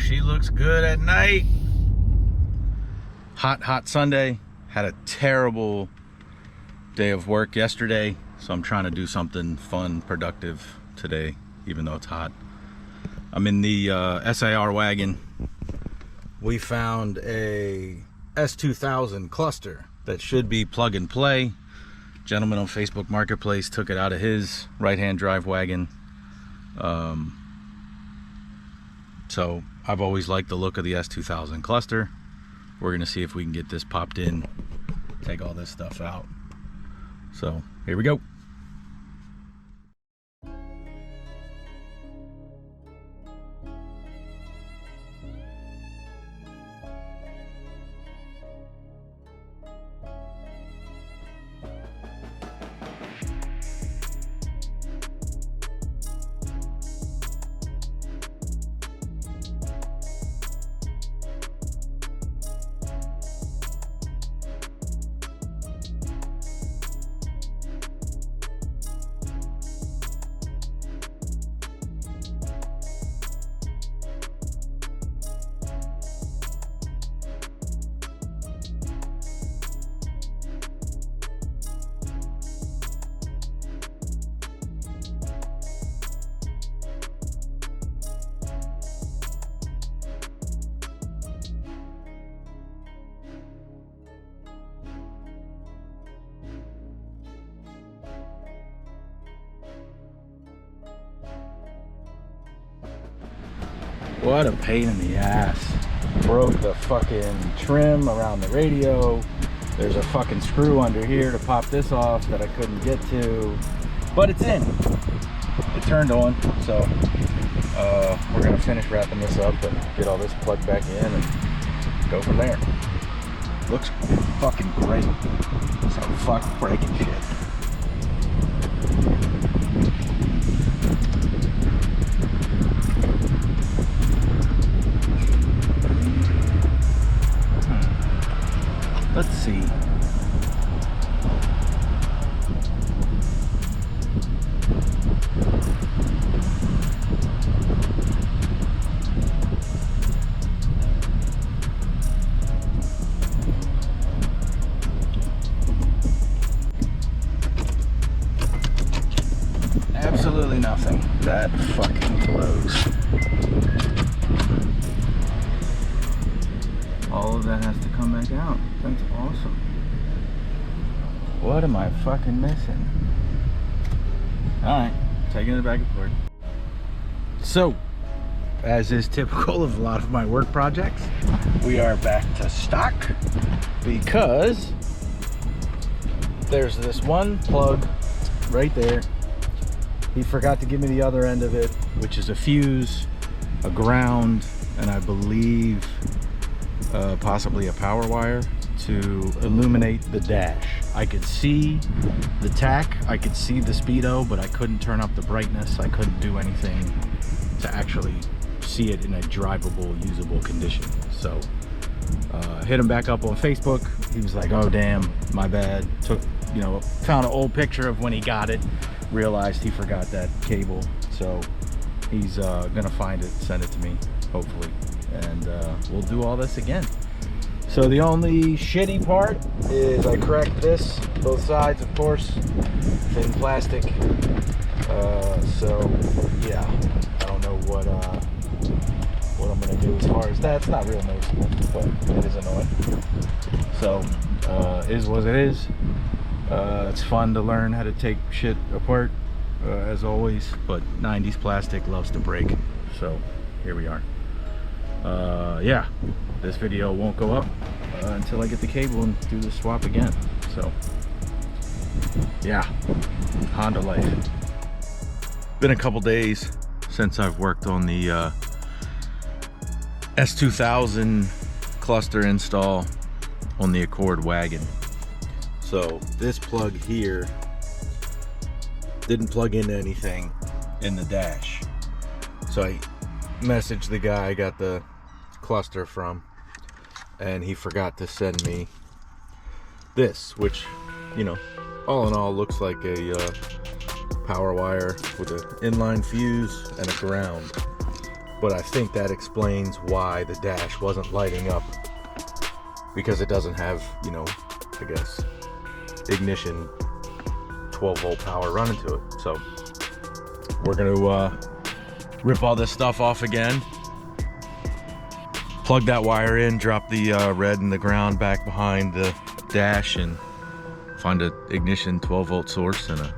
she looks good at night. Hot Sunday. Had a terrible day of work yesterday, so I'm trying to do something fun, productive today, even though it's hot. I'm in the SIR wagon. We found a S2000 cluster that should be plug and play. Gentleman on Facebook Marketplace took it out of his right-hand drive wagon. So I've always liked the look of the S2000 cluster. We're gonna see if we can get this popped in, take all this stuff out. So here we go. What a pain in the ass. Broke the fucking trim around the radio. There's a fucking screw under here to pop this off that I couldn't get to, but it's in. It turned on, so we're gonna finish wrapping this up and get all this plugged back in and go from there. Looks fucking great. So fuck breaking shit. Let's see. Absolutely nothing. That fucking blows. All of that has to come back out. That's awesome. What am I fucking missing? Alright, taking it back and forth. So, as is typical of a lot of my work projects, we are back to stock because there's this one plug right there. He forgot to give me the other end of it, which is a fuse, a ground, and I believe possibly a power wire to illuminate the dash. I could see the tack, I could see the speedo, but I couldn't turn up the brightness. I couldn't do anything to actually see it in a drivable, usable condition. So hit him back up on Facebook. He was like, oh damn, my bad. Took, you know, found an old picture of when he got it, realized he forgot that cable. So he's gonna find it, send it to me, hopefully, and we'll do all this again. So the only shitty part is I cracked this, both sides, of course, thin plastic. So yeah, I don't know what I'm gonna do as far as that. It's not real noticeable, but it is annoying. So is what it is. It's fun to learn how to take shit apart, as always, but 90s plastic loves to break. So here we are. Yeah, this video won't go up until I get the cable and do the swap again. So yeah, Honda life. Been a couple days since I've worked on the S2000 cluster install on the Accord wagon. So this plug here didn't plug into anything in the dash, so I messaged the guy I got the cluster from, and he forgot to send me this, which, you know, all in all looks like a power wire with an inline fuse and a ground. but I think that explains why the dash wasn't lighting up, because it doesn't have, you know, I guess, ignition 12-volt power running to it. So we're gonna rip all this stuff off again, plug that wire in, drop the red in the ground back behind the dash, and find a ignition 12-volt source and a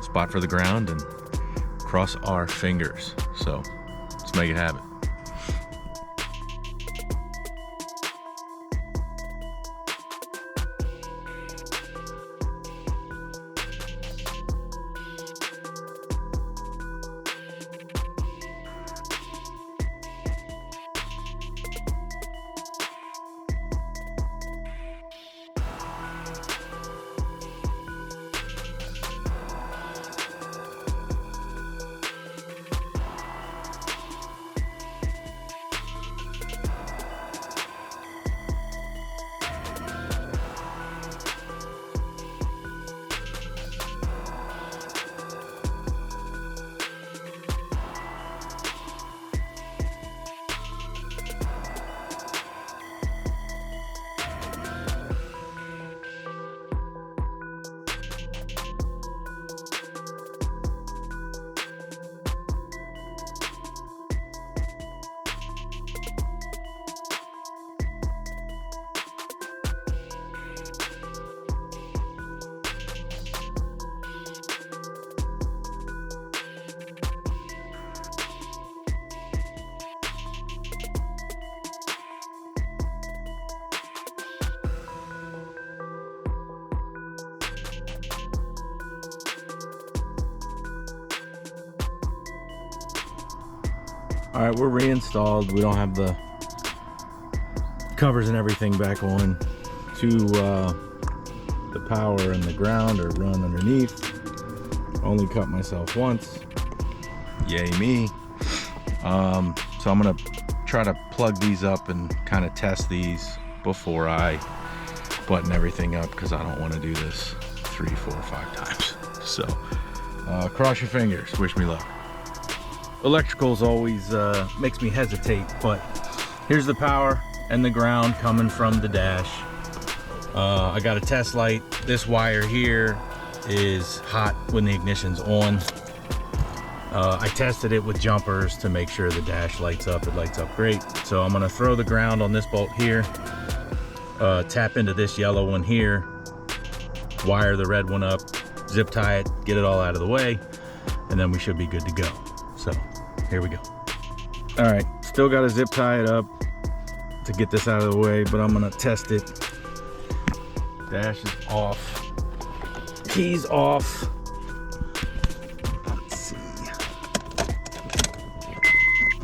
spot for the ground, and cross our fingers. So let's make it happen. All right, we're reinstalled. We don't have the covers and everything back on. The power and the ground are run underneath. Only cut myself once. Yay me. So I'm gonna try to plug these up and kind of test these before I button everything up, because I don't want to do this 3, 4, 5 times. So cross your fingers, wish me luck. Electricals always makes me hesitate, but here's the power and the ground coming from the dash. I got a test light. This wire here is hot when the ignition's on. I tested it with jumpers to make sure the dash lights up. It lights up great. So I'm gonna throw the ground on this bolt here, tap into this yellow one here, wire the red one up, zip tie it, get it all out of the way, and then we should be good to go. So here we go. All right, still got to zip tie it up to get this out of the way, but I'm gonna test it. Dash is off, keys off. Let's see.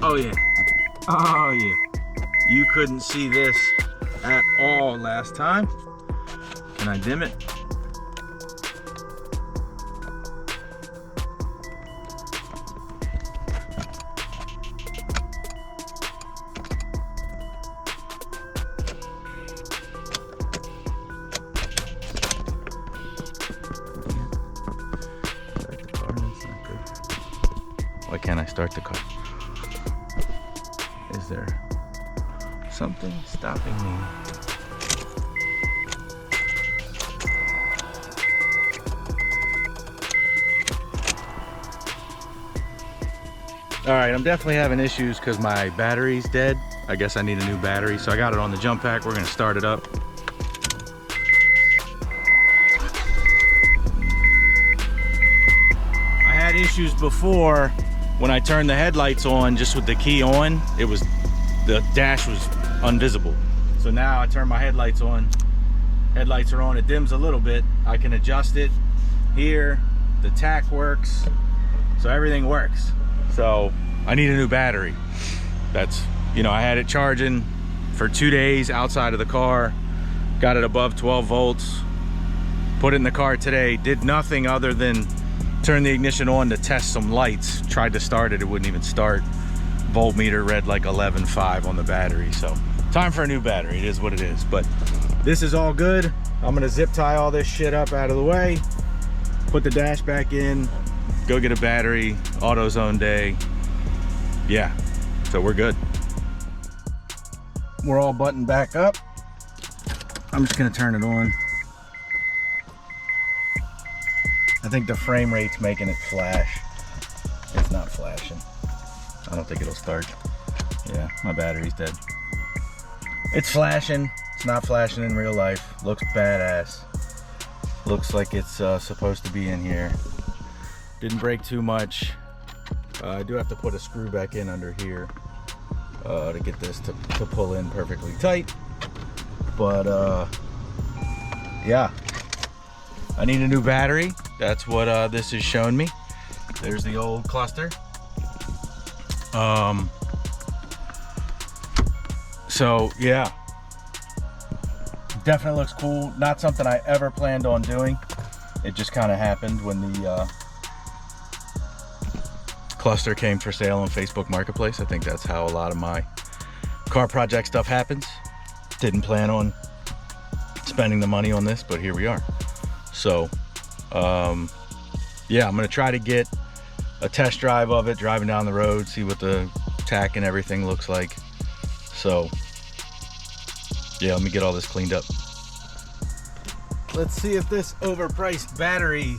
Oh yeah, oh yeah. You couldn't see this at all last time. Can I dim it? Why can't I start the car? Is there something stopping me? All right, I'm definitely having issues because my battery's dead. I guess I need a new battery, so I got it on the jump pack. We're gonna start it up. I had issues before when I turned the headlights on, just with the key on, the dash was invisible. So now I turn my headlights on, headlights are on, it dims a little bit. I can adjust it here, the tack works, so everything works. So I need a new battery. That's, you know, I had it charging for 2 days outside of the car, got it above 12 volts, put it in the car today, did nothing other than turn the ignition on to test some lights. Tried to start it, it wouldn't even start. Voltmeter read like 11.5 on the battery. So time for a new battery, it is what it is. But this is all good. I'm gonna zip tie all this shit up out of the way, put the dash back in, go get a battery, AutoZone day. Yeah, So we're good. We're all buttoned back up. I'm just gonna turn it on. I think the frame rate's making it flash. It's not flashing. I don't think it'll start. Yeah, my battery's dead. It's flashing. It's not flashing in real life. Looks badass. Looks like it's supposed to be in here. Didn't break too much. I do have to put a screw back in under here to get this to pull in perfectly tight. But yeah, I need a new battery. That's what this is showing me. There's the old cluster. So yeah, definitely looks cool. Not something I ever planned on doing. It just kind of happened when the cluster came for sale on Facebook Marketplace. I think that's how a lot of my car project stuff happens. Didn't plan on spending the money on this, but here we are. So yeah, I'm gonna try to get a test drive of it, driving down the road, see what the tack and everything looks like. So yeah, let me get all this cleaned up. Let's see if this overpriced battery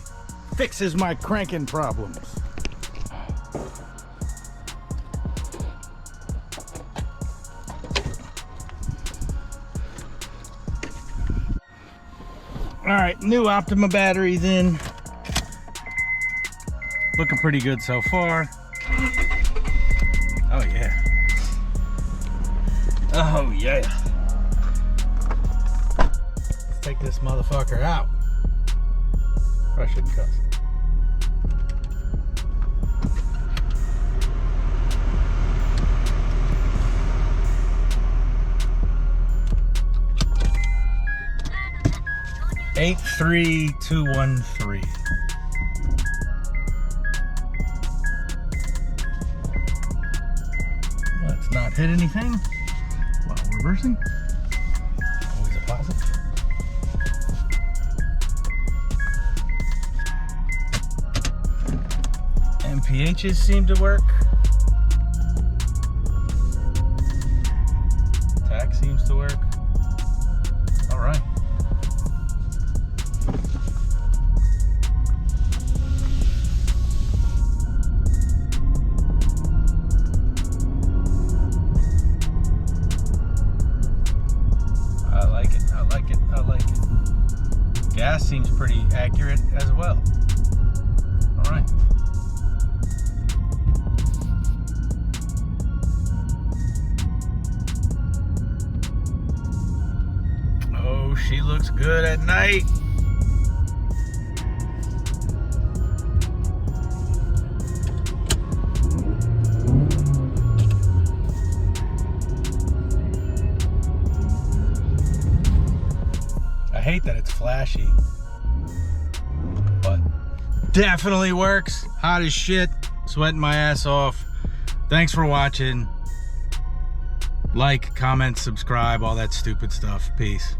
fixes my cranking problems. All right, new Optima batteries in. Looking pretty good so far. Oh yeah. Oh yeah. Let's take this motherfucker out. I shouldn't cuss. $83213. Let's not hit anything while reversing. Always a positive. MPHs seem to work. Tack seems to work. All right. Gas seems pretty accurate as well. All right. Oh, she looks good at night. I hate that it's flashy, but definitely works. Hot as shit, sweating my ass off. Thanks for watching. Like, comment, subscribe, all that stupid stuff. Peace.